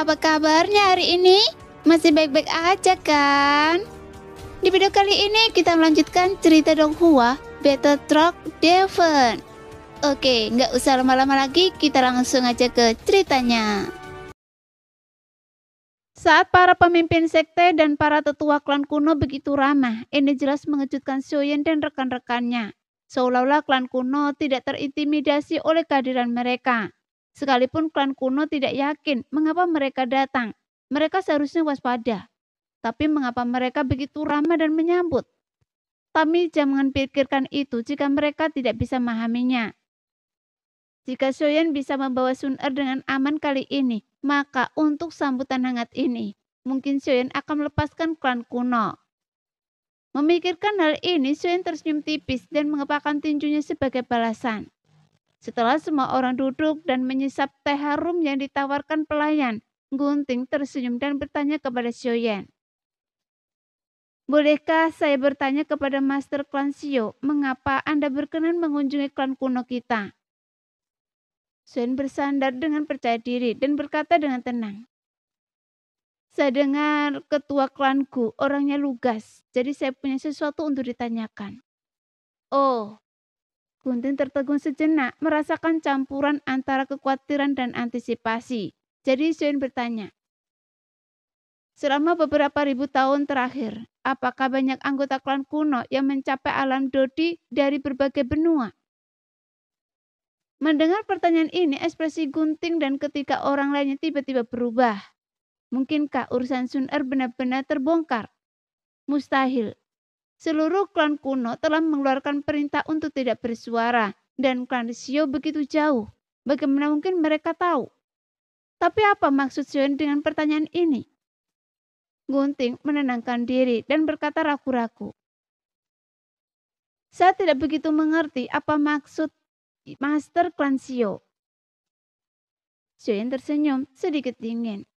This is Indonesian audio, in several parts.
apa kabarnya hari ini? Masih baik-baik aja kan? Di video kali ini kita melanjutkan cerita Donghua Battle Truck Devon. Oke, nggak usah lama-lama lagi, kita langsung aja ke ceritanya. Saat para pemimpin sekte dan para tetua klan kuno begitu ramah, ini jelas mengejutkan Xiaoyan dan rekan-rekannya. Seolah-olah klan kuno tidak terintimidasi oleh kehadiran mereka. Sekalipun klan kuno tidak yakin mengapa mereka datang, mereka seharusnya waspada. Tapi mengapa mereka begitu ramah dan menyambut? Tapi jangan pikirkan itu jika mereka tidak bisa memahaminya. Jika Xiaoyan bisa membawa Sun Er dengan aman kali ini, maka untuk sambutan hangat ini, mungkin Xiaoyan akan melepaskan klan kuno. Memikirkan hal ini, Xiaoyan tersenyum tipis dan mengepakkan tinjunya sebagai balasan. Setelah semua orang duduk dan menyesap teh harum yang ditawarkan pelayan, Gunting tersenyum dan bertanya kepada Xiaoyan. Bolehkah saya bertanya kepada Master Klan Xiao, mengapa Anda berkenan mengunjungi klan kuno kita? Xiaoyan bersandar dengan percaya diri dan berkata dengan tenang. Saya dengar ketua klanku orangnya lugas, jadi saya punya sesuatu untuk ditanyakan. Oh, Gunting tertegun sejenak, merasakan campuran antara kekhawatiran dan antisipasi. Jadi Xiaoyan bertanya. Selama beberapa ribu tahun terakhir, apakah banyak anggota klan kuno yang mencapai alam Dodi dari berbagai benua? Mendengar pertanyaan ini, ekspresi Gunting dan ketiga orang lainnya tiba-tiba berubah. Mungkinkah urusan Sun Er benar-benar terbongkar? Mustahil. Seluruh klan kuno telah mengeluarkan perintah untuk tidak bersuara, dan klan Xiao begitu jauh. Bagaimana mungkin mereka tahu? Tapi apa maksud Xiaoyan dengan pertanyaan ini? Gunting menenangkan diri dan berkata ragu-ragu. Saya tidak begitu mengerti apa maksud Master Klan Xiao. Xiaoyan tersenyum sedikit dingin.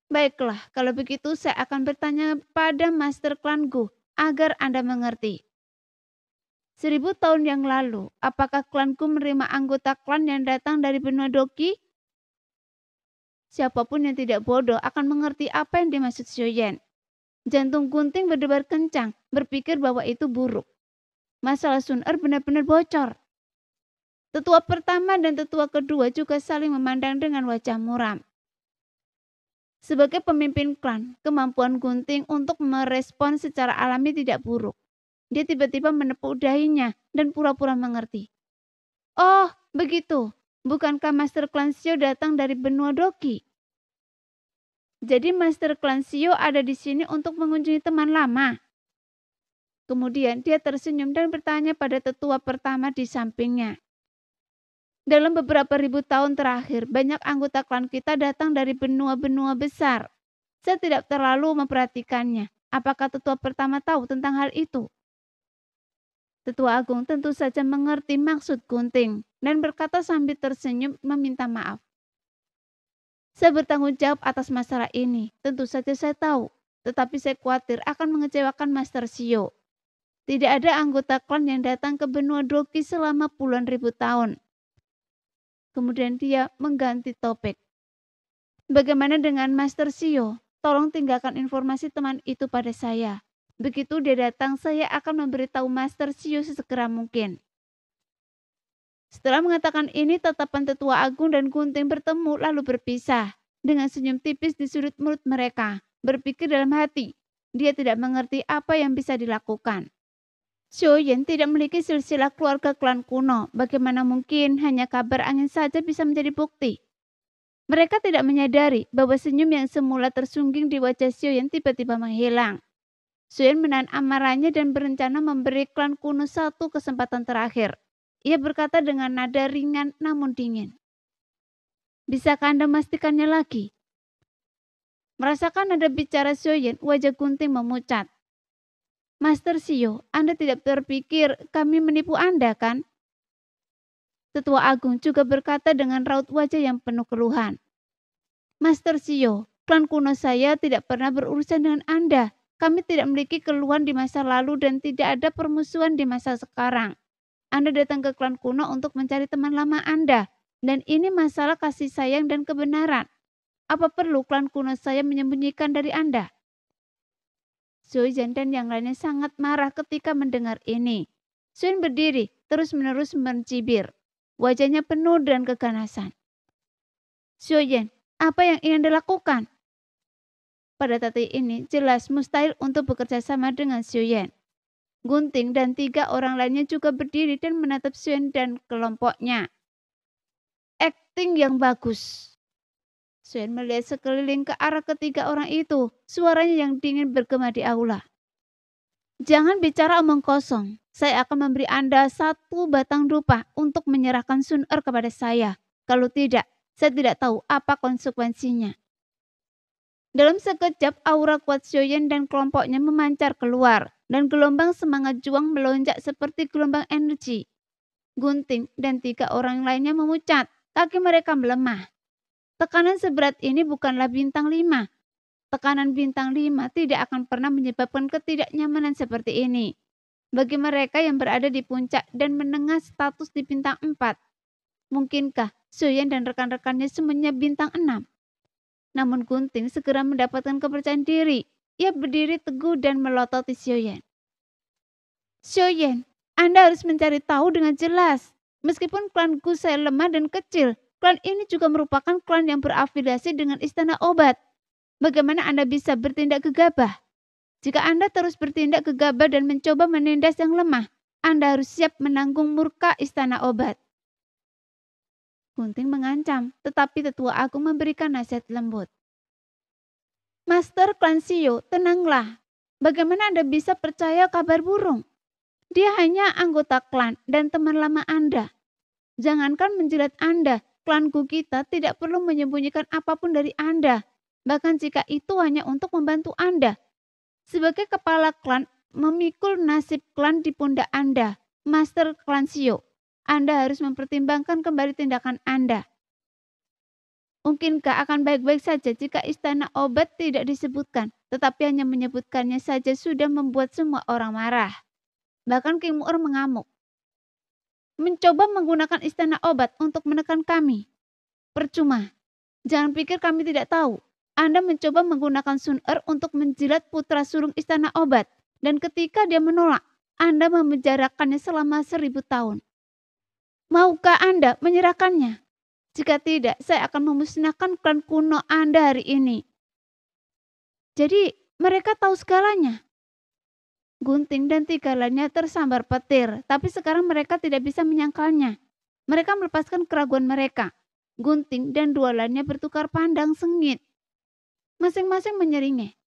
Baiklah, kalau begitu saya akan bertanya pada Master Klan Gu agar Anda mengerti. 1000 tahun yang lalu, apakah klanku menerima anggota klan yang datang dari benua Doki? Siapapun yang tidak bodoh akan mengerti apa yang dimaksud Xiaoyan. Jantung Gunting berdebar kencang, berpikir bahwa itu buruk. Masalah Sun Er benar-benar bocor. Tetua pertama dan tetua kedua juga saling memandang dengan wajah muram. Sebagai pemimpin klan, kemampuan Gunting untuk merespon secara alami tidak buruk. Dia tiba-tiba menepuk dahinya dan pura-pura mengerti. Oh, begitu. Bukankah Master Klan Xiao datang dari benua Doki? Jadi Master Klan Xiao ada di sini untuk mengunjungi teman lama. Kemudian dia tersenyum dan bertanya pada tetua pertama di sampingnya. Dalam beberapa ribu tahun terakhir, banyak anggota klan kita datang dari benua-benua besar. Saya tidak terlalu memperhatikannya. Apakah tetua pertama tahu tentang hal itu? Tetua Agung tentu saja mengerti maksud Gunting dan berkata sambil tersenyum meminta maaf. Saya bertanggung jawab atas masalah ini, tentu saja saya tahu, tetapi saya khawatir akan mengecewakan Master Xiao. Tidak ada anggota klan yang datang ke benua Doki selama puluhan ribu tahun. Kemudian dia mengganti topik. Bagaimana dengan Master Xiao? Tolong tinggalkan informasi teman itu pada saya. Begitu dia datang, saya akan memberitahu Master Xiao sesegera mungkin. Setelah mengatakan ini, tatapan tetua Agung dan Gunting bertemu lalu berpisah. Dengan senyum tipis di sudut mulut mereka, berpikir dalam hati, dia tidak mengerti apa yang bisa dilakukan. Xiaoyan tidak memiliki silsilah keluarga klan kuno. Bagaimana mungkin hanya kabar angin saja bisa menjadi bukti? Mereka tidak menyadari bahwa senyum yang semula tersungging di wajah Xiaoyan tiba-tiba menghilang. Xiaoyan menahan amarahnya dan berencana memberi klan kuno satu kesempatan terakhir. Ia berkata dengan nada ringan namun dingin. Bisakah Anda memastikannya lagi? Merasakan nada bicara Xiaoyan, wajah Gunting memucat. Master Xiao, Anda tidak berpikir kami menipu Anda kan? Tetua Agung juga berkata dengan raut wajah yang penuh keluhan. Master Xiao, klan kuno saya tidak pernah berurusan dengan Anda. Kami tidak memiliki keluhan di masa lalu dan tidak ada permusuhan di masa sekarang. Anda datang ke klan kuno untuk mencari teman lama Anda. Dan ini masalah kasih sayang dan kebenaran. Apa perlu klan kuno saya menyembunyikan dari Anda? Suizhen dan yang lainnya sangat marah ketika mendengar ini. Sun berdiri, terus-menerus mencibir. Wajahnya penuh dengan keganasan. Suizhen, apa yang ingin dilakukan? Pada detik ini, jelas mustahil untuk bekerja sama dengan Suizhen. Gunting dan 3 orang lainnya juga berdiri dan menatap Suizhen dan kelompoknya. Akting yang bagus. Suizhen melihat sekeliling ke arah ketiga orang itu. Suaranya yang dingin bergema di aula. Jangan bicara omong kosong. Saya akan memberi Anda 1 batang dupa untuk menyerahkan Sun Er kepada saya. Kalau tidak, saya tidak tahu apa konsekuensinya. Dalam sekejap, aura kuat Suizhen dan kelompoknya memancar keluar, dan gelombang semangat juang melonjak seperti gelombang energi. Gunting dan 3 orang lainnya memucat, kaki mereka melemah. Tekanan seberat ini bukanlah bintang 5. Tekanan bintang 5 tidak akan pernah menyebabkan ketidaknyamanan seperti ini. Bagi mereka yang berada di puncak dan menengah status di bintang 4, mungkinkah Suizhen dan rekan-rekannya semuanya bintang 6? Namun Gunting segera mendapatkan kepercayaan diri. Ia berdiri teguh dan melototi Suizhen. Suizhen, Anda harus mencari tahu dengan jelas. Meskipun klanku saya lemah dan kecil, klan ini juga merupakan klan yang berafiliasi dengan Istana Obat. Bagaimana Anda bisa bertindak gegabah? Jika Anda terus bertindak gegabah dan mencoba menindas yang lemah, Anda harus siap menanggung murka Istana Obat. Gunting mengancam, tetapi Tetua Agung memberikan nasihat lembut. Master Klan Shio, tenanglah. Bagaimana Anda bisa percaya kabar burung? Dia hanya anggota klan dan teman lama Anda. Jangankan menjilat Anda, klanku kita tidak perlu menyembunyikan apapun dari Anda. Bahkan jika itu hanya untuk membantu Anda. Sebagai kepala klan, memikul nasib klan di pundak Anda, Master Klan Shio. Anda harus mempertimbangkan kembali tindakan Anda. Mungkinkah akan baik-baik saja jika Istana Obat tidak disebutkan, tetapi hanya menyebutkannya saja sudah membuat semua orang marah. Bahkan King Mu'er mengamuk. Mencoba menggunakan Istana Obat untuk menekan kami. Percuma. Jangan pikir kami tidak tahu. Anda mencoba menggunakan Sun Er untuk menjilat putra sulung Istana Obat. Dan ketika dia menolak, Anda memenjarakannya selama 1000 tahun. Maukah Anda menyerahkannya? Jika tidak, saya akan memusnahkan klan kuno Anda hari ini. Jadi, mereka tahu segalanya. Gunting dan 3 lainnya tersambar petir, tapi sekarang mereka tidak bisa menyangkalnya. Mereka melepaskan keraguan mereka. Gunting dan 2 lainnya bertukar pandang sengit. Masing-masing menyeringai.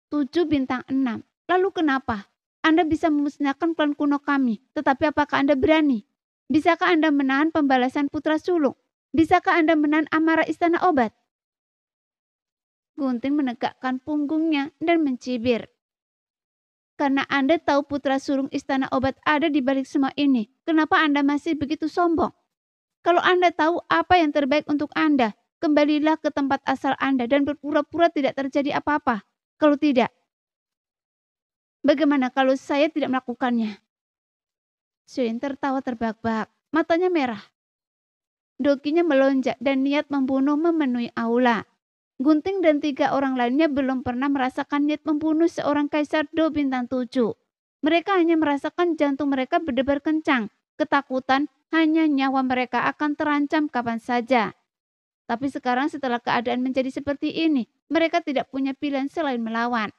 7 bintang 6. Lalu kenapa? Anda bisa memusnahkan klan kuno kami, tetapi apakah Anda berani? Bisakah Anda menahan pembalasan putra sulung? Bisakah Anda menahan amarah Istana Obat? Gunting menegakkan punggungnya dan mencibir. Karena Anda tahu putra sulung Istana Obat ada di balik semua ini, kenapa Anda masih begitu sombong? Kalau Anda tahu apa yang terbaik untuk Anda, kembalilah ke tempat asal Anda dan berpura-pura tidak terjadi apa-apa. Kalau tidak, bagaimana kalau saya tidak melakukannya? Suizhen tertawa terbahak-bahak, matanya merah. Dokinya melonjak dan niat membunuh memenuhi aula. Gunting dan 3 orang lainnya belum pernah merasakan niat membunuh seorang Kaisar Do bintang 7. Mereka hanya merasakan jantung mereka berdebar kencang, ketakutan hanya nyawa mereka akan terancam kapan saja. Tapi sekarang setelah keadaan menjadi seperti ini, mereka tidak punya pilihan selain melawan.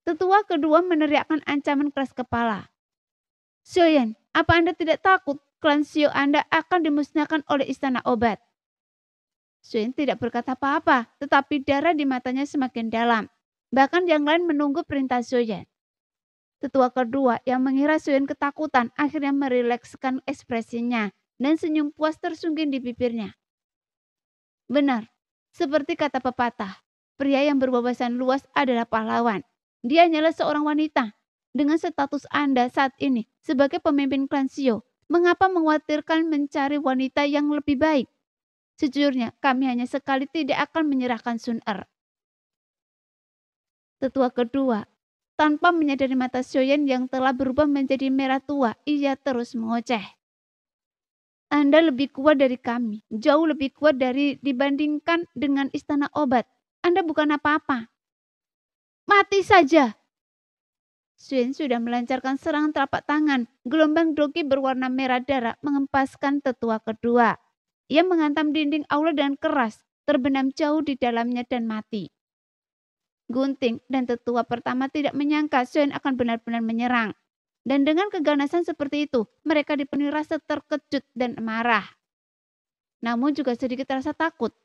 Tetua kedua meneriakkan ancaman keras kepala. Suizhen, apa Anda tidak takut klan Shio Anda akan dimusnahkan oleh Istana Obat? Suizhen tidak berkata apa-apa, tetapi darah di matanya semakin dalam. Bahkan yang lain menunggu perintah Suizhen. Tetua kedua yang mengira Suizhen ketakutan akhirnya merilekskan ekspresinya dan senyum puas tersungging di bibirnya. Benar, seperti kata pepatah, pria yang berwawasan luas adalah pahlawan. Dia hanyalah seorang wanita. Dengan status Anda saat ini sebagai pemimpin klan Shio, mengapa mengkhawatirkan mencari wanita yang lebih baik? Sejujurnya, kami hanya sekali tidak akan menyerahkan Sun Er. Tetua kedua, tanpa menyadari mata Suizhen yang telah berubah menjadi merah tua, ia terus mengoceh. Anda lebih kuat dari kami, jauh lebih kuat dibandingkan dengan istana obat. Anda bukan apa-apa. Mati saja. Suen sudah melancarkan serangan telapak tangan. Gelombang doki berwarna merah darah mengempaskan tetua kedua. Ia menghantam dinding aula dengan keras, terbenam jauh di dalamnya dan mati. Gunting dan tetua pertama tidak menyangka Suen akan benar-benar menyerang. Dan dengan keganasan seperti itu, mereka dipenuhi rasa terkejut dan marah. Namun juga sedikit rasa takut.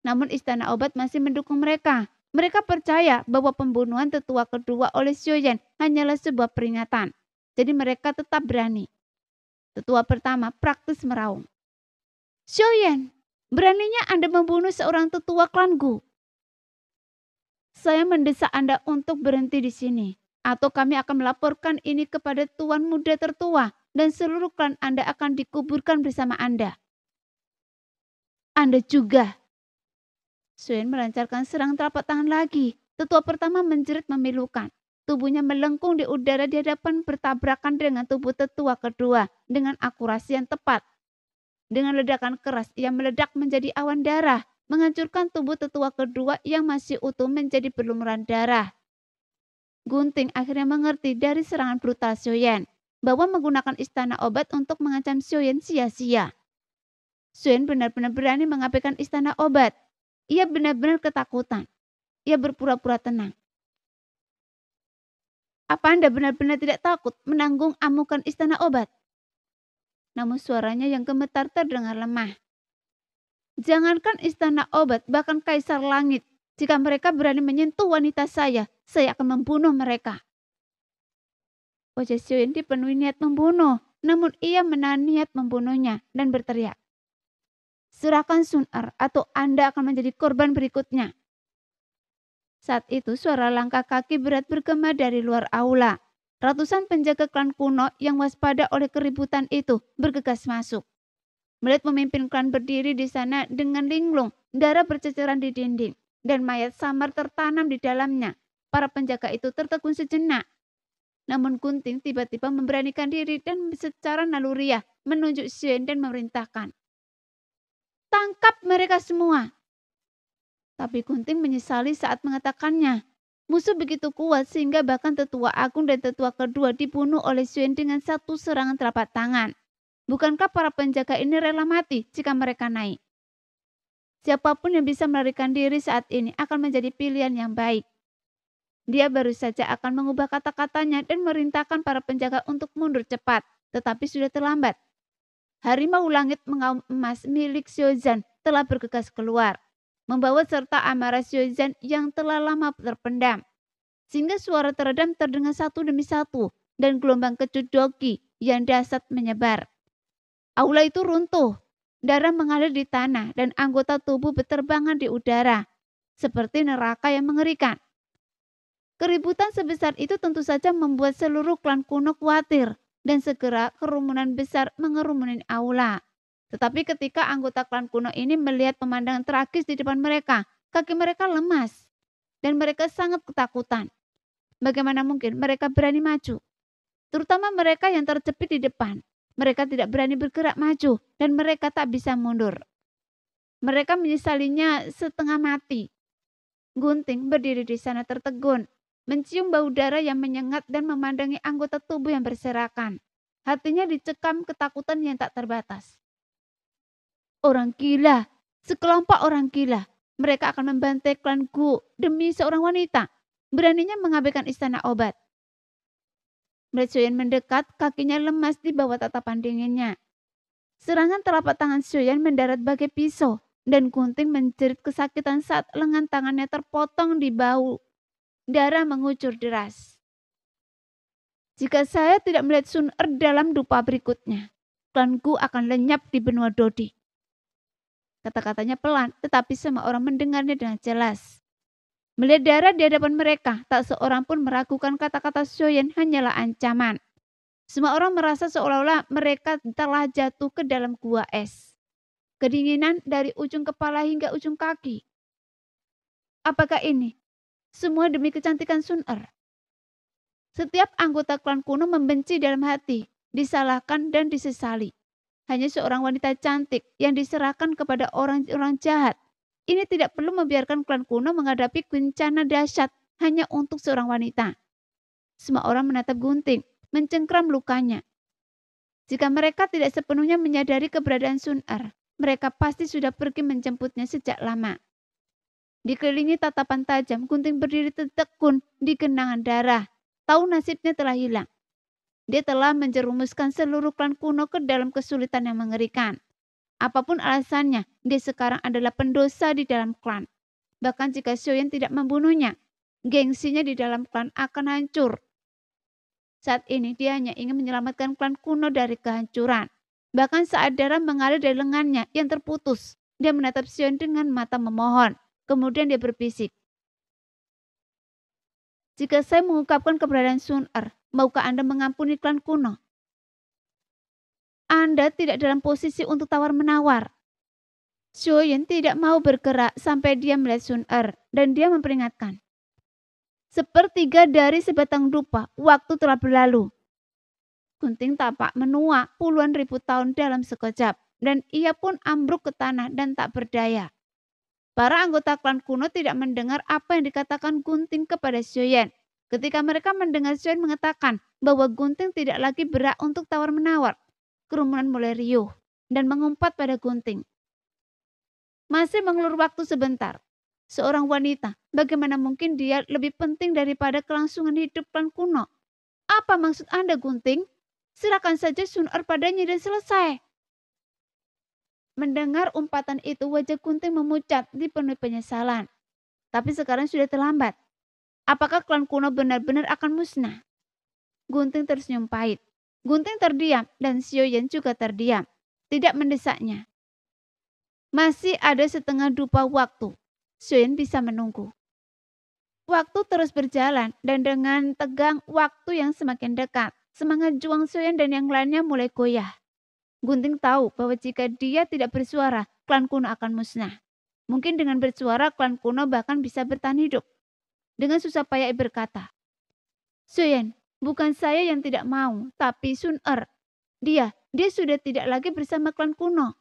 Namun istana obat masih mendukung mereka. Mereka percaya bahwa pembunuhan tetua kedua oleh Xiuyan hanyalah sebuah peringatan. Jadi mereka tetap berani. Tetua pertama praktis meraung. Xiuyan, beraninya Anda membunuh seorang tetua klanku. Saya mendesak Anda untuk berhenti di sini. Atau kami akan melaporkan ini kepada Tuan Muda tertua. Dan seluruh klan Anda akan dikuburkan bersama Anda. Anda juga. Suen melancarkan serangan telapak tangan lagi. Tetua pertama menjerit memilukan. Tubuhnya melengkung di udara di hadapan bertabrakan dengan tubuh tetua kedua dengan akurasi yang tepat. Dengan ledakan keras ia meledak menjadi awan darah, menghancurkan tubuh tetua kedua yang masih utuh menjadi berlumuran darah. Gunting akhirnya mengerti dari serangan brutal Xiuyan bahwa menggunakan istana obat untuk mengancam Xiuyan sia-sia. Suen benar-benar berani mengabaikan istana obat. Ia benar-benar ketakutan. Ia berpura-pura tenang. Apa Anda benar-benar tidak takut menanggung amukan istana obat? Namun suaranya yang gemetar terdengar lemah. Jangankan istana obat, bahkan kaisar langit. Jika mereka berani menyentuh wanita saya akan membunuh mereka. Wajah Xiuyan dipenuhi niat membunuh, namun ia menahan niat membunuhnya dan berteriak. Serahkan Sun Er atau Anda akan menjadi korban berikutnya. Saat itu suara langkah kaki berat bergema dari luar aula. Ratusan penjaga klan kuno yang waspada oleh keributan itu bergegas masuk. Melihat pemimpin klan berdiri di sana dengan linglung, darah berceceran di dinding, dan mayat samar tertanam di dalamnya. Para penjaga itu tertegun sejenak. Namun Gunting tiba-tiba memberanikan diri dan secara naluriah menunjuk Xiuyan dan memerintahkan. Tangkap mereka semua. Tapi Gunting menyesali saat mengatakannya. Musuh begitu kuat sehingga bahkan tetua agung dan tetua kedua dibunuh oleh Xiuyan dengan satu serangan telapak tangan. Bukankah para penjaga ini rela mati jika mereka naik? Siapapun yang bisa melarikan diri saat ini akan menjadi pilihan yang baik. Dia baru saja akan mengubah kata-katanya dan merintahkan para penjaga untuk mundur cepat, tetapi sudah terlambat. Harimau langit mengaum emas milik Xiuzan telah bergegas keluar, membawa serta amarah Xiuzan yang telah lama terpendam. Sehingga suara teredam terdengar satu demi satu dan gelombang kecut doki yang dahsyat menyebar. Aula itu runtuh, darah mengalir di tanah dan anggota tubuh berterbangan di udara, seperti neraka yang mengerikan. Keributan sebesar itu tentu saja membuat seluruh klan kuno khawatir. Dan segera kerumunan besar mengerumuni aula. Tetapi ketika anggota klan kuno ini melihat pemandangan tragis di depan mereka, kaki mereka lemas. Dan mereka sangat ketakutan. Bagaimana mungkin mereka berani maju? Terutama mereka yang terjepit di depan. Mereka tidak berani bergerak maju dan mereka tak bisa mundur. Mereka menyesalinya setengah mati. Gunting berdiri di sana tertegun. Mencium bau darah yang menyengat dan memandangi anggota tubuh yang berserakan. Hatinya dicekam ketakutan yang tak terbatas. Orang gila, sekelompok orang gila. Mereka akan membantai klan Gu demi seorang wanita. Beraninya mengabaikan istana obat. Melihat Xiuyan mendekat, kakinya lemas di bawah tatapan dinginnya. Serangan telapak tangan Xiuyan mendarat bagai pisau. Dan Gunting menjerit kesakitan saat lengan tangannya terpotong di bahu. Darah mengucur deras. Jika saya tidak melihat Sun Er dalam dupa berikutnya, klanku akan lenyap di benua Dodi. Kata-katanya pelan, tetapi semua orang mendengarnya dengan jelas. Melihat darah di hadapan mereka, tak seorang pun meragukan kata-kata Xiuyan hanyalah ancaman. Semua orang merasa seolah-olah mereka telah jatuh ke dalam gua es. Kedinginan dari ujung kepala hingga ujung kaki. Apakah ini? Semua demi kecantikan Sun Er. Setiap anggota klan kuno membenci dalam hati, disalahkan dan disesali. hanya seorang wanita cantik yang diserahkan kepada orang-orang jahat. Ini tidak perlu membiarkan klan kuno menghadapi bencana dahsyat hanya untuk seorang wanita. Semua orang menatap Gunting, mencengkram lukanya. Jika mereka tidak sepenuhnya menyadari keberadaan Sun Er, mereka pasti sudah pergi menjemputnya sejak lama. Dikelilingi tatapan tajam, Gunting berdiri tertekun di genangan darah. Tahu nasibnya telah hilang. Dia telah menjerumuskan seluruh klan kuno ke dalam kesulitan yang mengerikan. Apapun alasannya, dia sekarang adalah pendosa di dalam klan. Bahkan jika Xiaoyan tidak membunuhnya, gengsinya di dalam klan akan hancur. Saat ini dia hanya ingin menyelamatkan klan kuno dari kehancuran. Bahkan saat darah mengalir dari lengannya yang terputus, dia menatap Xiaoyan dengan mata memohon. Kemudian dia berbisik, "Jika saya mengungkapkan keberadaan Sun Er, maukah Anda mengampuni klan kuno? Anda tidak dalam posisi untuk tawar-menawar." Xiaoyan tidak mau bergerak sampai dia melihat Sun Er, dan dia memperingatkan, "Sepertiga dari sebatang dupa, waktu telah berlalu." Gunting tampak menua puluhan ribu tahun dalam sekejap, dan ia pun ambruk ke tanah dan tak berdaya. Para anggota klan kuno tidak mendengar apa yang dikatakan Gunting kepada Xiaoyan. Ketika mereka mendengar Xiaoyan mengatakan bahwa Gunting tidak lagi berhak untuk tawar-menawar, kerumunan mulai riuh dan mengumpat pada Gunting. Masih mengulur waktu sebentar. Seorang wanita, bagaimana mungkin dia lebih penting daripada kelangsungan hidup klan kuno? Apa maksud Anda, Gunting? Serahkan saja Sun Er padanya dan selesai. Mendengar umpatan itu, wajah Gunting memucat dipenuhi penyesalan. Tapi sekarang sudah terlambat. Apakah klan kuno benar-benar akan musnah? Gunting tersenyum pahit. Gunting terdiam dan Xiaoyan juga terdiam. Tidak mendesaknya. Masih ada setengah dupa waktu. Xiaoyan bisa menunggu. Waktu terus berjalan dan dengan tegang waktu yang semakin dekat, semangat juang Xiaoyan dan yang lainnya mulai goyah. Gunting tahu bahwa jika dia tidak bersuara, klan kuno akan musnah. Mungkin dengan bersuara, klan kuno bahkan bisa bertahan hidup. Dengan susah payah ia berkata, "Xiaoyan, bukan saya yang tidak mau, tapi Sun Er. Dia sudah tidak lagi bersama klan kuno."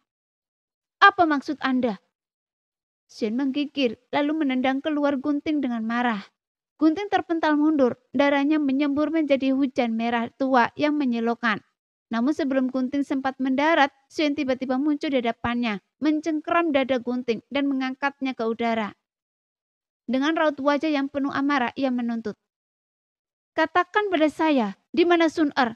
"Apa maksud Anda?" Xiaoyan menggigil, lalu menendang keluar Gunting dengan marah. Gunting terpental mundur, darahnya menyembur menjadi hujan merah tua yang menyilaukan. Namun sebelum Gunting sempat mendarat, Xiaoyan tiba-tiba muncul di hadapannya, mencengkeram dada Gunting dan mengangkatnya ke udara. Dengan raut wajah yang penuh amarah, ia menuntut, "Katakan pada saya, di mana Sun Er?"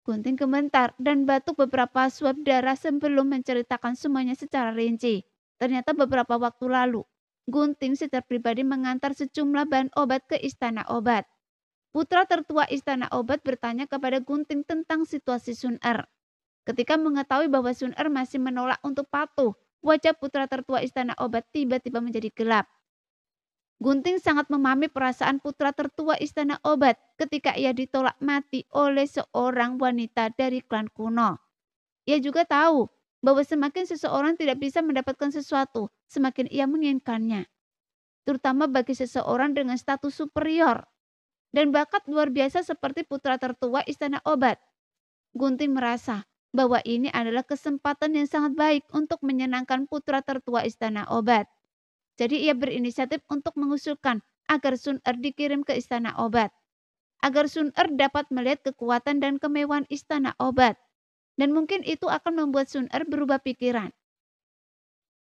Gunting gemetar dan batuk beberapa suap darah sebelum menceritakan semuanya secara rinci. Ternyata beberapa waktu lalu, Gunting secara pribadi mengantar sejumlah bahan obat ke istana obat. Putra tertua istana obat bertanya kepada Gunting tentang situasi Sun Er. Ketika mengetahui bahwa Sun Er masih menolak untuk patuh, wajah putra tertua istana obat tiba-tiba menjadi gelap. Gunting sangat memahami perasaan putra tertua istana obat ketika ia ditolak mati oleh seorang wanita dari klan kuno. Ia juga tahu bahwa semakin seseorang tidak bisa mendapatkan sesuatu, semakin ia menginginkannya. Terutama bagi seseorang dengan status superior dan bakat luar biasa seperti putra tertua istana obat. Gunting merasa bahwa ini adalah kesempatan yang sangat baik untuk menyenangkan putra tertua istana obat. Jadi ia berinisiatif untuk mengusulkan agar Sun Er dikirim ke istana obat. Agar Sun Er dapat melihat kekuatan dan kemewahan istana obat. Dan mungkin itu akan membuat Sun Er berubah pikiran.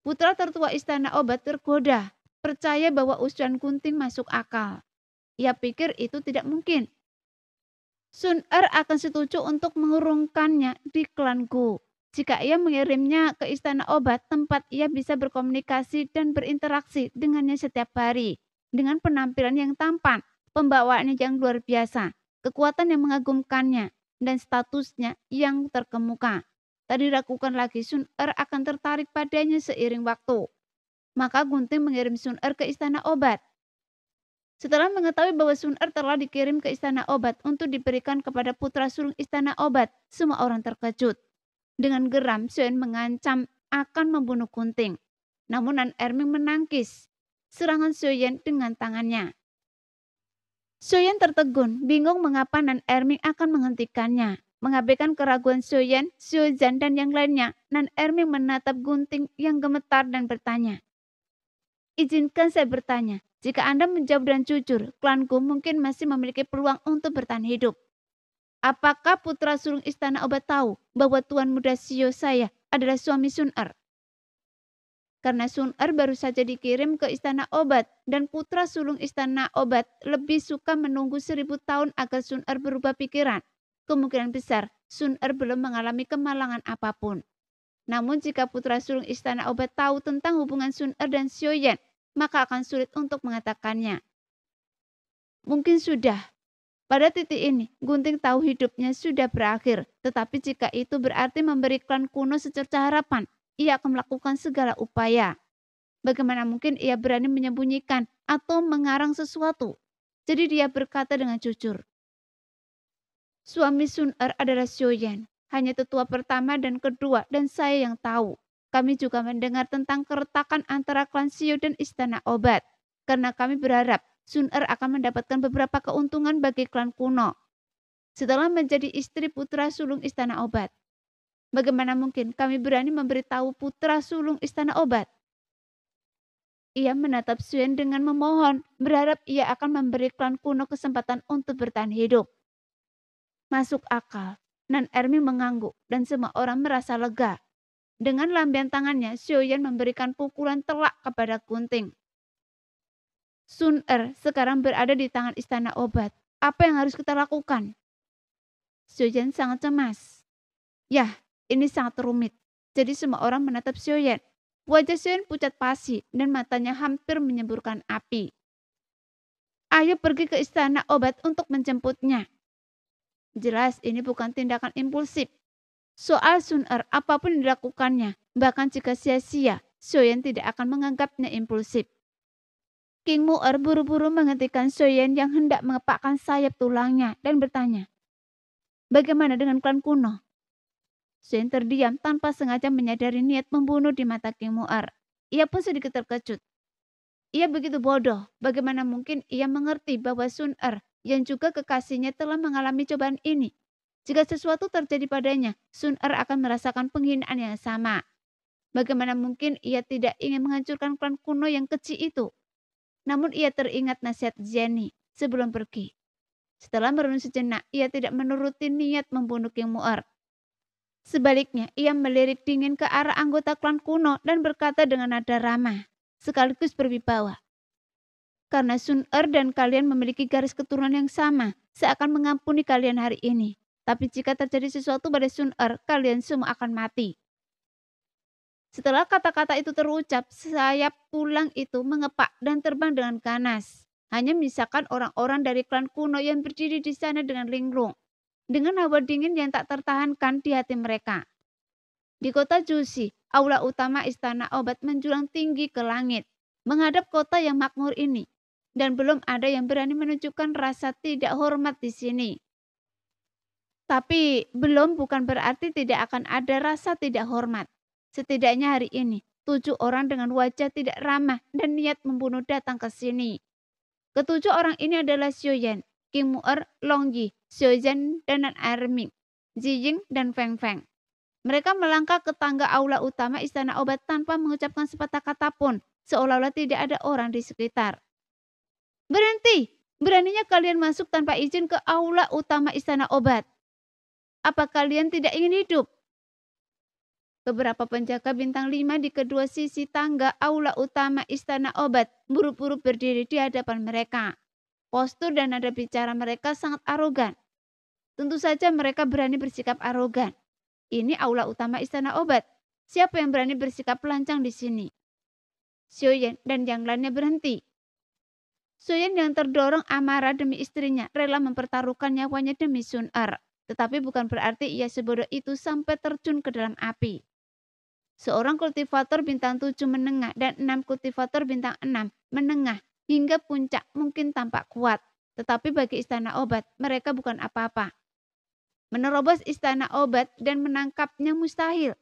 Putra tertua istana obat tergoda, percaya bahwa usulan Gunting masuk akal. Ia pikir itu tidak mungkin. Sun Er akan setuju untuk mengurungkannya di klan Gu. Jika ia mengirimnya ke istana obat, tempat ia bisa berkomunikasi dan berinteraksi dengannya setiap hari. Dengan penampilan yang tampan, pembawaannya yang luar biasa, kekuatan yang mengagumkannya, dan statusnya yang terkemuka. Tak diragukan lagi Sun Er akan tertarik padanya seiring waktu. Maka Gunting mengirim Sun Er ke istana obat. Setelah mengetahui bahwa Sun Er telah dikirim ke istana obat untuk diberikan kepada putra sulung istana obat, semua orang terkejut. Dengan geram, Xiaoyan mengancam akan membunuh Gunting. Namun Nan Erming menangkis serangan Xiaoyan dengan tangannya. Xiaoyan tertegun, bingung mengapa Nan Erming akan menghentikannya. Mengabaikan keraguan Xiaoyan, Xiaozhan dan yang lainnya, Nan Erming menatap Gunting yang gemetar dan bertanya, "Izinkan saya bertanya, jika Anda menjawab dan jujur, klanku mungkin masih memiliki peluang untuk bertahan hidup. Apakah putra sulung istana obat tahu bahwa tuan muda Xiao saya adalah suami Sun Er? Karena Sun Er baru saja dikirim ke istana obat dan putra sulung istana obat lebih suka menunggu 1000 tahun agar Sun Er berubah pikiran. Kemungkinan besar Sun Er belum mengalami kemalangan apapun. Namun jika putra sulung istana obat tahu tentang hubungan Sun Er dan Xiaoyan, maka akan sulit untuk mengatakannya. Mungkin sudah. Pada titik ini, Gunting tahu hidupnya sudah berakhir. Tetapi jika itu berarti memberi klan kuno secerca harapan, ia akan melakukan segala upaya. Bagaimana mungkin ia berani menyembunyikan atau mengarang sesuatu? Jadi dia berkata dengan jujur, "Suami Sun Er adalah Xiaoyan. Hanya tetua pertama dan kedua dan saya yang tahu. Kami juga mendengar tentang keretakan antara klan Xiao dan istana obat. Karena kami berharap Sun Er akan mendapatkan beberapa keuntungan bagi klan kuno setelah menjadi istri putra sulung istana obat. Bagaimana mungkin kami berani memberitahu putra sulung istana obat?" Ia menatap Suen dengan memohon, berharap ia akan memberi klan kuno kesempatan untuk bertahan hidup. Masuk akal. Nan Ermi mengangguk dan semua orang merasa lega. Dengan lambian tangannya, Xiaoyan memberikan pukulan telak kepada Gunting. "Sun Er sekarang berada di tangan istana obat. Apa yang harus kita lakukan?" Xiaoyan sangat cemas. Yah, ini sangat rumit. Jadi semua orang menatap Xiaoyan. Wajah Xiaoyan pucat pasi dan matanya hampir menyemburkan api. "Ayo pergi ke istana obat untuk menjemputnya." Jelas ini bukan tindakan impulsif. Soal Sun Er, apapun yang dilakukannya, bahkan jika sia-sia, Xiaoyan tidak akan menganggapnya impulsif. King Mu'er buru-buru menghentikan Xiaoyan yang hendak mengepakkan sayap tulangnya dan bertanya, "Bagaimana dengan klan kuno?" Xiaoyan terdiam tanpa sengaja menyadari niat membunuh di mata King Mu'er. Ia pun sedikit terkejut. Ia begitu bodoh, bagaimana mungkin ia mengerti bahwa Sun Er yang juga kekasihnya telah mengalami cobaan ini. Jika sesuatu terjadi padanya, Sun Er akan merasakan penghinaan yang sama. Bagaimana mungkin ia tidak ingin menghancurkan klan kuno yang kecil itu? Namun ia teringat nasihat Jenny sebelum pergi. Setelah merenung sejenak, ia tidak menuruti niat membunuh King Mu'er. Sebaliknya, ia melirik dingin ke arah anggota klan kuno dan berkata dengan nada ramah, sekaligus berwibawa. "Karena Sun Er dan kalian memiliki garis keturunan yang sama, saya akan mengampuni kalian hari ini. Tapi jika terjadi sesuatu pada Sun Er, kalian semua akan mati." Setelah kata-kata itu terucap, sayap tulang itu mengepak dan terbang dengan ganas. Hanya misalkan orang-orang dari klan kuno yang berdiri di sana dengan linglung, dengan hawa dingin yang tak tertahankan di hati mereka. Di kota Jusi, aula utama istana obat menjulang tinggi ke langit, menghadap kota yang makmur ini. Dan belum ada yang berani menunjukkan rasa tidak hormat di sini. Tapi belum bukan berarti tidak akan ada rasa tidak hormat. Setidaknya hari ini, 7 orang dengan wajah tidak ramah dan niat membunuh datang ke sini. Ketujuh orang ini adalah Xiaoyan, King Mu'er, Long Yi, Xiaozhan, dan Nan Erming, Zijing, dan Feng Feng. Mereka melangkah ke tangga aula utama istana obat tanpa mengucapkan sepatah kata pun, seolah-olah tidak ada orang di sekitar. "Berhenti! Beraninya kalian masuk tanpa izin ke aula utama istana obat. Apa kalian tidak ingin hidup?" Beberapa penjaga bintang 5 di kedua sisi tangga aula utama istana obat buru-buru berdiri di hadapan mereka. Postur dan nada bicara mereka sangat arogan. Tentu saja mereka berani bersikap arogan. Ini aula utama istana obat. Siapa yang berani bersikap pelancang di sini? Xiaoyan dan yang lainnya berhenti. Xiaoyan yang terdorong amarah demi istrinya rela mempertaruhkan nyawanya demi Sun Er. Tetapi bukan berarti ia sebodoh itu sampai terjun ke dalam api. Seorang kultivator bintang 7 menengah dan 6 kultivator bintang 6 menengah hingga puncak mungkin tampak kuat. Tetapi bagi istana obat, mereka bukan apa-apa. Menerobos istana obat dan menangkapnya mustahil.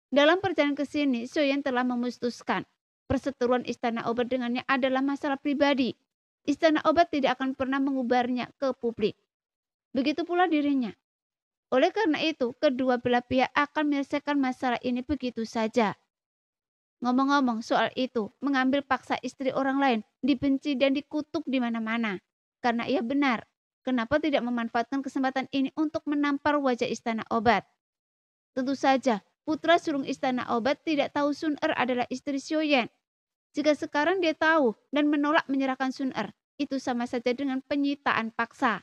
Dalam perjalanan ke sini, Xiaoyan telah memutuskan perseteruan istana obat dengannya adalah masalah pribadi. Istana obat tidak akan pernah mengubarnya ke publik. Begitu pula dirinya. Oleh karena itu, kedua belah pihak akan menyelesaikan masalah ini begitu saja. Ngomong-ngomong soal itu, mengambil paksa istri orang lain dibenci dan dikutuk di mana-mana. Karena ia benar, kenapa tidak memanfaatkan kesempatan ini untuk menampar wajah istana obat? Tentu saja, putra sulung istana obat tidak tahu Sun Er adalah istri Xiaoyan. Jika sekarang dia tahu dan menolak menyerahkan Sun Er, itu sama saja dengan penyitaan paksa.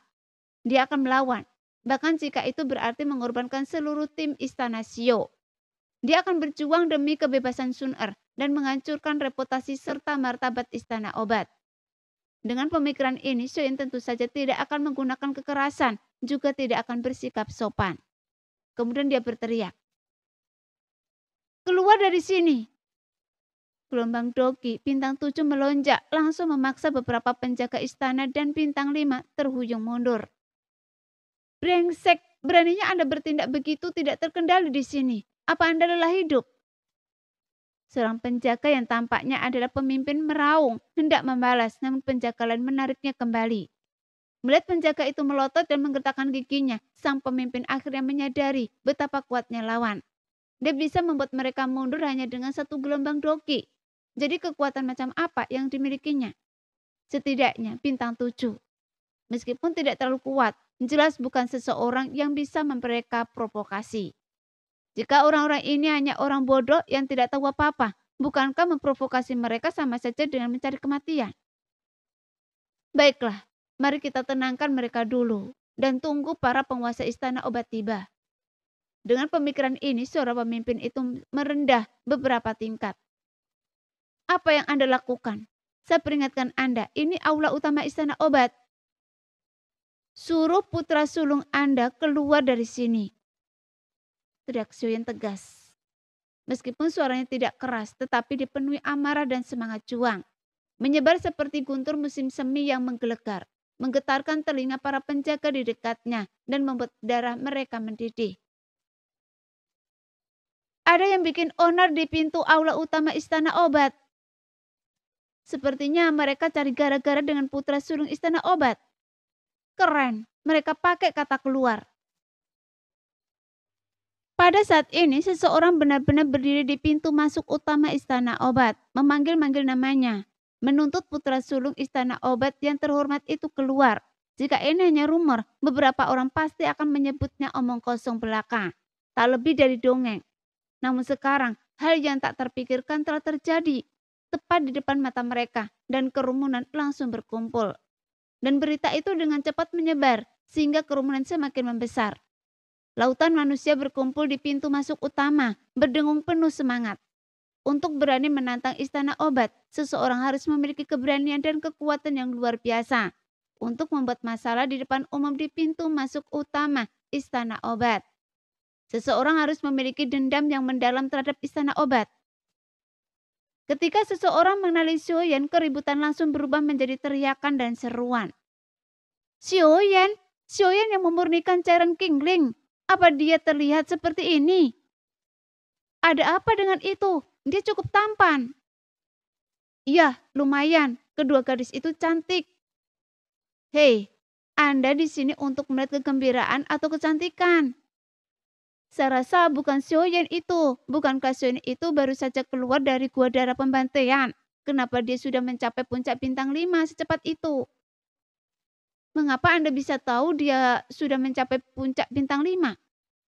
Dia akan melawan, bahkan jika itu berarti mengorbankan seluruh tim istana Xiao. Dia akan berjuang demi kebebasan Sun Er dan menghancurkan reputasi serta martabat istana obat. Dengan pemikiran ini, Xiaoyan tentu saja tidak akan menggunakan kekerasan, juga tidak akan bersikap sopan. Kemudian dia berteriak, "Keluar dari sini!" Gelombang dogi bintang 7 melonjak, langsung memaksa beberapa penjaga istana dan bintang 5 terhuyung mundur. "Brengsek, beraninya Anda bertindak begitu tidak terkendali di sini. Apa Anda lelah hidup?" Seorang penjaga yang tampaknya adalah pemimpin meraung, hendak membalas, namun penjaga lain menariknya kembali. Melihat penjaga itu melotot dan menggertakkan giginya, sang pemimpin akhirnya menyadari betapa kuatnya lawan. Dia bisa membuat mereka mundur hanya dengan satu gelombang dogi. Jadi kekuatan macam apa yang dimilikinya? Setidaknya bintang 7. Meskipun tidak terlalu kuat, jelas bukan seseorang yang bisa mereka provokasi. Jika orang-orang ini hanya orang bodoh yang tidak tahu apa-apa, bukankah memprovokasi mereka sama saja dengan mencari kematian? Baiklah, mari kita tenangkan mereka dulu dan tunggu para penguasa istana obat tiba. Dengan pemikiran ini, suara pemimpin itu merendah beberapa tingkat. Apa yang Anda lakukan? Saya peringatkan Anda, ini aula utama istana obat. Suruh putra sulung Anda keluar dari sini. Teriak Xiaoyan tegas. Meskipun suaranya tidak keras, tetapi dipenuhi amarah dan semangat juang. Menyebar seperti guntur musim semi yang menggelegar, menggetarkan telinga para penjaga di dekatnya dan membuat darah mereka mendidih. Ada yang bikin onar di pintu aula utama istana obat. Sepertinya mereka cari gara-gara dengan putra sulung istana obat. Keren, mereka pakai kata keluar. Pada saat ini, seseorang benar-benar berdiri di pintu masuk utama istana obat, memanggil-manggil namanya, menuntut putra sulung istana obat yang terhormat itu keluar. Jika ini hanya rumor, beberapa orang pasti akan menyebutnya omong kosong belaka, tak lebih dari dongeng. Namun sekarang, hal yang tak terpikirkan telah terjadi, tepat di depan mata mereka, dan kerumunan langsung berkumpul. Dan berita itu dengan cepat menyebar, sehingga kerumunan semakin membesar. Lautan manusia berkumpul di pintu masuk utama, berdengung penuh semangat. Untuk berani menantang istana obat, seseorang harus memiliki keberanian dan kekuatan yang luar biasa untuk membuat masalah di depan umum di pintu masuk utama istana obat. Seseorang harus memiliki dendam yang mendalam terhadap istana obat. Ketika seseorang mengenali Xiaoyan, keributan langsung berubah menjadi teriakan dan seruan. Xiaoyan yang memurnikan cairan Qingling. Apa dia terlihat seperti ini? Ada apa dengan itu? Dia cukup tampan. Iya, lumayan. Kedua gadis itu cantik. Hei, Anda di sini untuk melihat kegembiraan atau kecantikan? Saya rasa bukan Xiaoyan itu. Bukankah Xiaoyan itu baru saja keluar dari gua darah pembantaian? Kenapa dia sudah mencapai puncak bintang 5 secepat itu? Mengapa Anda bisa tahu dia sudah mencapai puncak bintang 5?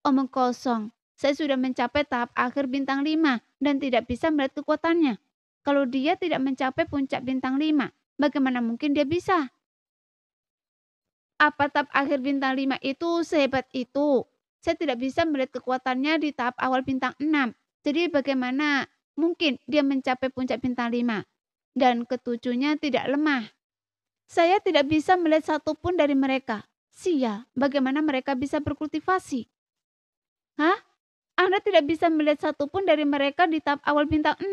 Omong kosong. Saya sudah mencapai tahap akhir bintang 5 dan tidak bisa melihat kekuatannya. Kalau dia tidak mencapai puncak bintang 5, bagaimana mungkin dia bisa? Apa tahap akhir bintang 5 itu sehebat itu? Saya tidak bisa melihat kekuatannya di tahap awal bintang 6. Jadi bagaimana mungkin dia mencapai puncak bintang 5? Dan ketujuhnya tidak lemah. Saya tidak bisa melihat satupun dari mereka. Sia, bagaimana mereka bisa berkultivasi? Hah? Anda tidak bisa melihat satupun dari mereka di tahap awal bintang 6?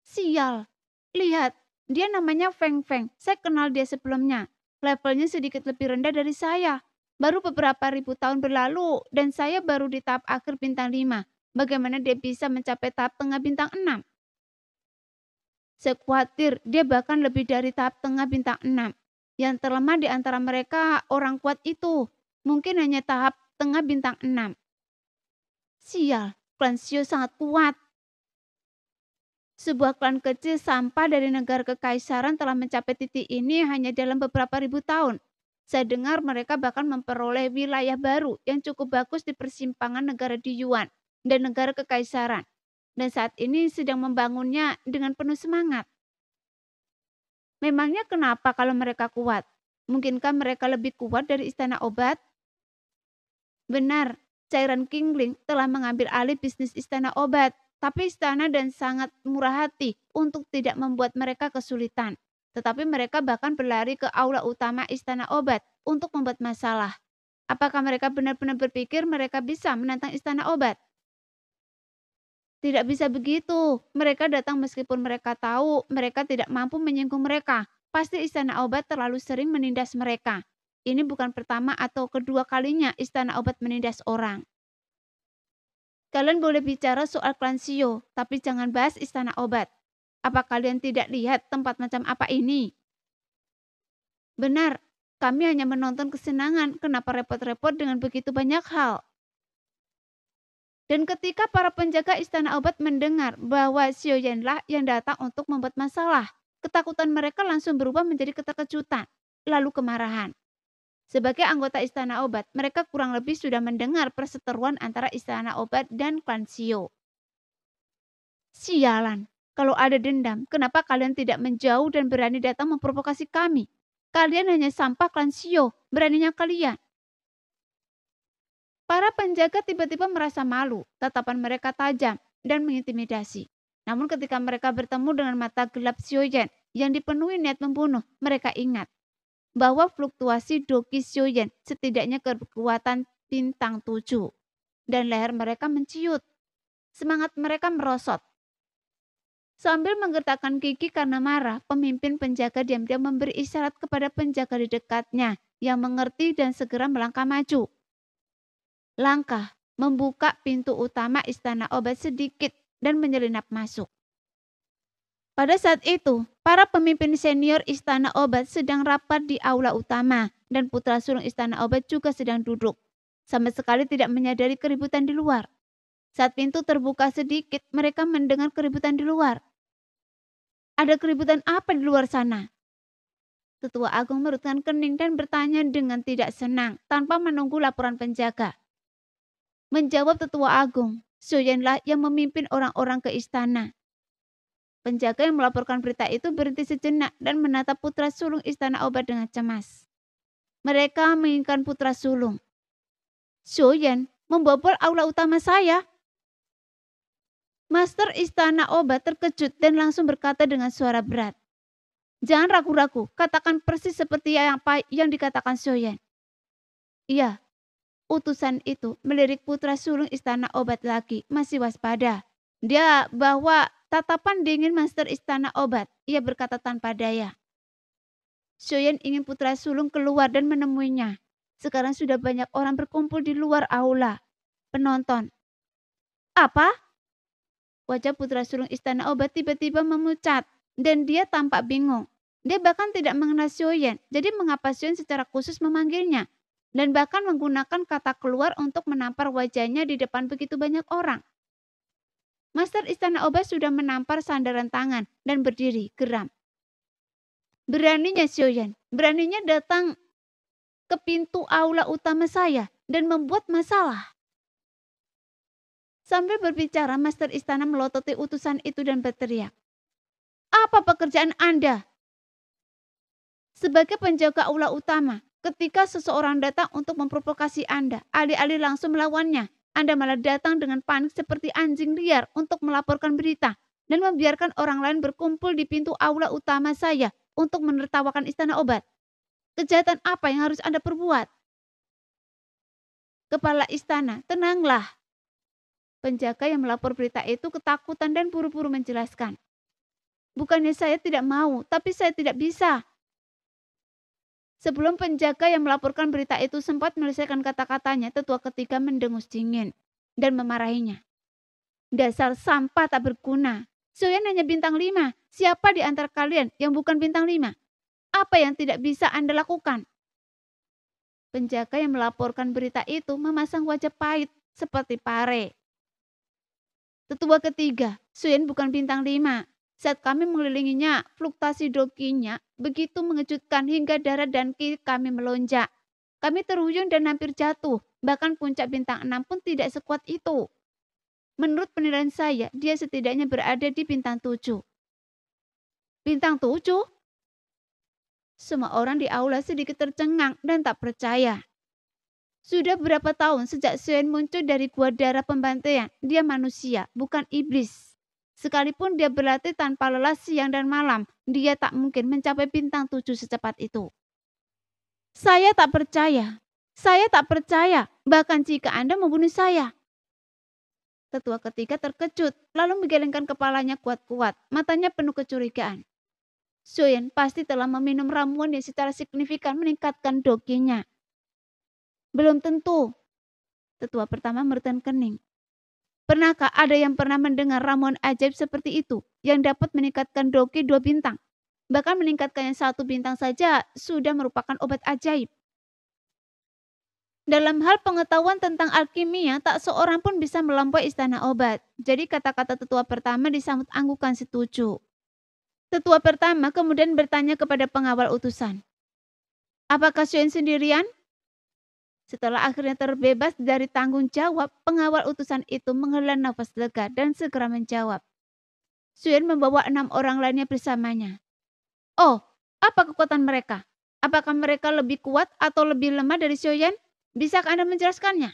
Sial. Lihat, dia namanya Feng Feng. Saya kenal dia sebelumnya. Levelnya sedikit lebih rendah dari saya. Baru beberapa ribu tahun berlalu dan saya baru di tahap akhir bintang 5. Bagaimana dia bisa mencapai tahap tengah bintang 6? Saya khawatir dia bahkan lebih dari tahap tengah bintang 6. Yang terlemah di antara mereka orang kuat itu. Mungkin hanya tahap tengah bintang 6. Sial, klan Shio sangat kuat. Sebuah klan kecil sampah dari negara kekaisaran telah mencapai titik ini hanya dalam beberapa ribu tahun. Saya dengar mereka bahkan memperoleh wilayah baru yang cukup bagus di persimpangan negara di Yuan dan negara kekaisaran. Dan saat ini sedang membangunnya dengan penuh semangat. Memangnya kenapa kalau mereka kuat? Mungkinkah mereka lebih kuat dari istana obat? Benar, cairan Kingling telah mengambil alih bisnis istana obat. Tapi istana dan sangat murah hati untuk tidak membuat mereka kesulitan. Tetapi mereka bahkan berlari ke aula utama istana obat untuk membuat masalah. Apakah mereka benar-benar berpikir mereka bisa menantang istana obat? Tidak bisa begitu. Mereka datang meskipun mereka tahu mereka tidak mampu menyinggung mereka. Pasti istana obat terlalu sering menindas mereka. Ini bukan pertama atau kedua kalinya istana obat menindas orang. Kalian boleh bicara soal klan Shio, tapi jangan bahas istana obat. Apa kalian tidak lihat tempat macam apa ini? Benar, kami hanya menonton kesenangan. Kenapa repot-repot dengan begitu banyak hal? Dan ketika para penjaga istana obat mendengar bahwa Xiao Yanlah yang datang untuk membuat masalah, ketakutan mereka langsung berubah menjadi keterkejutan, lalu kemarahan. Sebagai anggota istana obat, mereka kurang lebih sudah mendengar perseteruan antara istana obat dan klan Shio. Sialan, kalau ada dendam, kenapa kalian tidak menjauh dan berani datang memprovokasi kami? Kalian hanya sampah klan Shio, beraninya kalian. Para penjaga tiba-tiba merasa malu, tatapan mereka tajam dan mengintimidasi. Namun ketika mereka bertemu dengan mata gelap Xiaoyan yang dipenuhi niat membunuh, mereka ingat bahwa fluktuasi Doki Xiaoyan setidaknya kekuatan bintang 7. Dan leher mereka menciut. Semangat mereka merosot. Sambil menggertakkan gigi karena marah, pemimpin penjaga diam-diam memberi isyarat kepada penjaga di dekatnya yang mengerti dan segera melangkah maju. Langkah membuka pintu utama istana obat sedikit dan menyelinap masuk. Pada saat itu, para pemimpin senior istana obat sedang rapat di aula utama dan putra sulung istana obat juga sedang duduk. Sama sekali tidak menyadari keributan di luar. Saat pintu terbuka sedikit, mereka mendengar keributan di luar. Ada keributan apa di luar sana? Tetua Agung merutkan kening dan bertanya dengan tidak senang tanpa menunggu laporan penjaga. Menjawab Tetua Agung, Xiaoyanlah yang memimpin orang-orang ke istana. Penjaga yang melaporkan berita itu berhenti sejenak dan menatap putra sulung istana obat dengan cemas. Mereka menginginkan putra sulung. Xiaoyan membobol aula utama saya. Master istana obat terkejut dan langsung berkata dengan suara berat. Jangan ragu-ragu, katakan persis seperti apa yang dikatakan Xiaoyan. Iya, utusan itu melirik putra sulung istana obat lagi, masih waspada. Dia bahwa tatapan dingin master istana obat, ia berkata tanpa daya. Xiaoyan ingin putra sulung keluar dan menemuinya. Sekarang sudah banyak orang berkumpul di luar aula. Penonton. Apa? Wajah putra sulung istana obat tiba-tiba memucat dan dia tampak bingung. Dia bahkan tidak mengenal Xiaoyan, jadi mengapa Xiaoyan secara khusus memanggilnya? Dan bahkan menggunakan kata keluar untuk menampar wajahnya di depan begitu banyak orang. Master istana obat sudah menampar sandaran tangan dan berdiri geram. Beraninya Xiaoyan, beraninya datang ke pintu aula utama saya dan membuat masalah. Sambil berbicara, Master istana melototi utusan itu dan berteriak. Apa pekerjaan Anda? Sebagai penjaga aula utama, ketika seseorang datang untuk memprovokasi Anda, alih-alih langsung melawannya, Anda malah datang dengan panik seperti anjing liar untuk melaporkan berita dan membiarkan orang lain berkumpul di pintu aula utama saya untuk menertawakan istana obat. Kejahatan apa yang harus Anda perbuat? Kepala istana, tenanglah. Penjaga yang melapor berita itu ketakutan dan buru-buru menjelaskan. Bukannya saya tidak mau, tapi saya tidak bisa. Sebelum penjaga yang melaporkan berita itu sempat menyelesaikan kata-katanya, tetua ketiga mendengus dingin dan memarahinya. Dasar sampah tak berguna. Xiaoyan hanya bintang 5. Siapa di antara kalian yang bukan bintang 5? Apa yang tidak bisa Anda lakukan? Penjaga yang melaporkan berita itu memasang wajah pahit seperti pare. Tetua ketiga, Suyen bukan bintang 5. Saat kami mengelilinginya, fluktuasi dokinya begitu mengejutkan hingga darah dan kiri kami melonjak. Kami terhuyung dan hampir jatuh, bahkan puncak bintang 6 pun tidak sekuat itu. Menurut penilaian saya, dia setidaknya berada di bintang 7. Bintang 7? Semua orang di aula sedikit tercengang dan tak percaya. Sudah berapa tahun sejak Suyen muncul dari gua darah pembantaian, dia manusia, bukan iblis. Sekalipun dia berlatih tanpa lelah siang dan malam, dia tak mungkin mencapai bintang 7 secepat itu. Saya tak percaya. Saya tak percaya, bahkan jika Anda membunuh saya. Tetua ketiga terkejut, lalu menggelengkan kepalanya kuat-kuat, matanya penuh kecurigaan. Suyen pasti telah meminum ramuan yang secara signifikan meningkatkan dokinya. Belum tentu. Tetua pertama merutkan kening. Pernahkah ada yang pernah mendengar ramuan ajaib seperti itu yang dapat meningkatkan doki 2 bintang? Bahkan meningkatkannya 1 bintang saja sudah merupakan obat ajaib. Dalam hal pengetahuan tentang alkimia, tak seorang pun bisa melampaui istana obat. Jadi kata-kata tetua pertama disambut anggukan setuju. Tetua pertama kemudian bertanya kepada pengawal utusan. Apakah Suyen sendirian? Setelah akhirnya terbebas dari tanggung jawab, pengawal utusan itu menghela nafas lega dan segera menjawab. Suyen membawa 6 orang lainnya bersamanya. Oh, apa kekuatan mereka? Apakah mereka lebih kuat atau lebih lemah dari Suyen? Bisakah Anda menjelaskannya?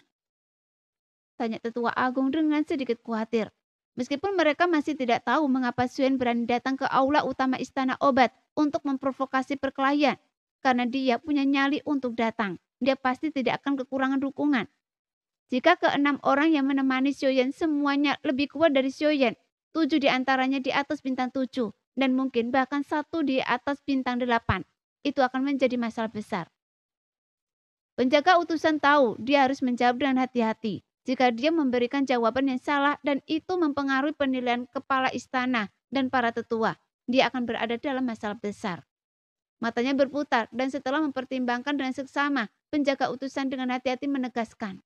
Tanya tetua agung dengan sedikit khawatir. Meskipun mereka masih tidak tahu mengapa Suyen berani datang ke aula utama istana obat untuk memprovokasi perkelahian. Karena dia punya nyali untuk datang. Dia pasti tidak akan kekurangan dukungan. Jika ke-6 orang yang menemani Suyen semuanya lebih kuat dari Suyen, 7 diantaranya di atas bintang 7, dan mungkin bahkan 1 di atas bintang 8, itu akan menjadi masalah besar. Penjaga utusan tahu dia harus menjawab dengan hati-hati. Jika dia memberikan jawaban yang salah dan itu mempengaruhi penilaian kepala istana dan para tetua, dia akan berada dalam masalah besar. Matanya berputar dan setelah mempertimbangkan dengan seksama, penjaga utusan dengan hati-hati menegaskan.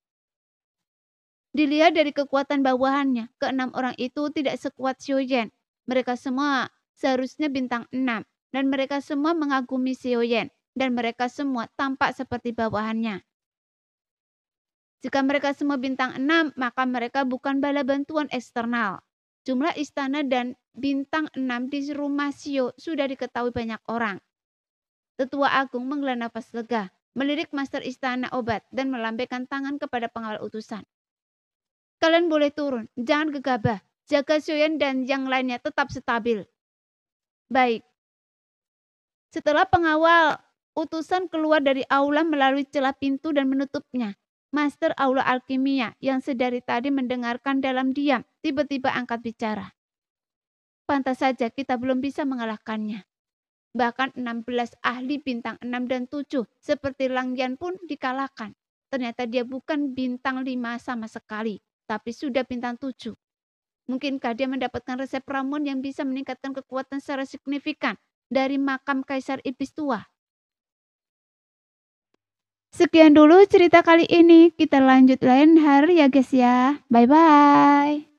Dilihat dari kekuatan bawahannya, ke-6 orang itu tidak sekuat Suyen. Mereka semua seharusnya bintang 6 dan mereka semua mengagumi Suyen. Dan mereka semua tampak seperti bawahannya. Jika mereka semua bintang 6, maka mereka bukan bala bantuan eksternal. Jumlah istana dan bintang 6 di rumah Sio sudah diketahui banyak orang. Tetua agung menghela nafas lega, melirik master istana obat dan melambaikan tangan kepada pengawal utusan. Kalian boleh turun, jangan gegabah. Jaga Suyen dan yang lainnya tetap stabil. Baik. Setelah pengawal utusan keluar dari aula melalui celah pintu dan menutupnya. Master aula alkimia yang sedari tadi mendengarkan dalam diam, tiba-tiba angkat bicara. Pantas saja kita belum bisa mengalahkannya. Bahkan 16 ahli bintang 6 dan 7 seperti Lang Yan pun dikalahkan. Ternyata dia bukan bintang 5 sama sekali, tapi sudah bintang 7. Mungkinkah dia mendapatkan resep ramuan yang bisa meningkatkan kekuatan secara signifikan dari makam Kaisar Iblis tua? Sekian dulu cerita kali ini. Kita lanjut lain hari ya guys ya. Bye-bye.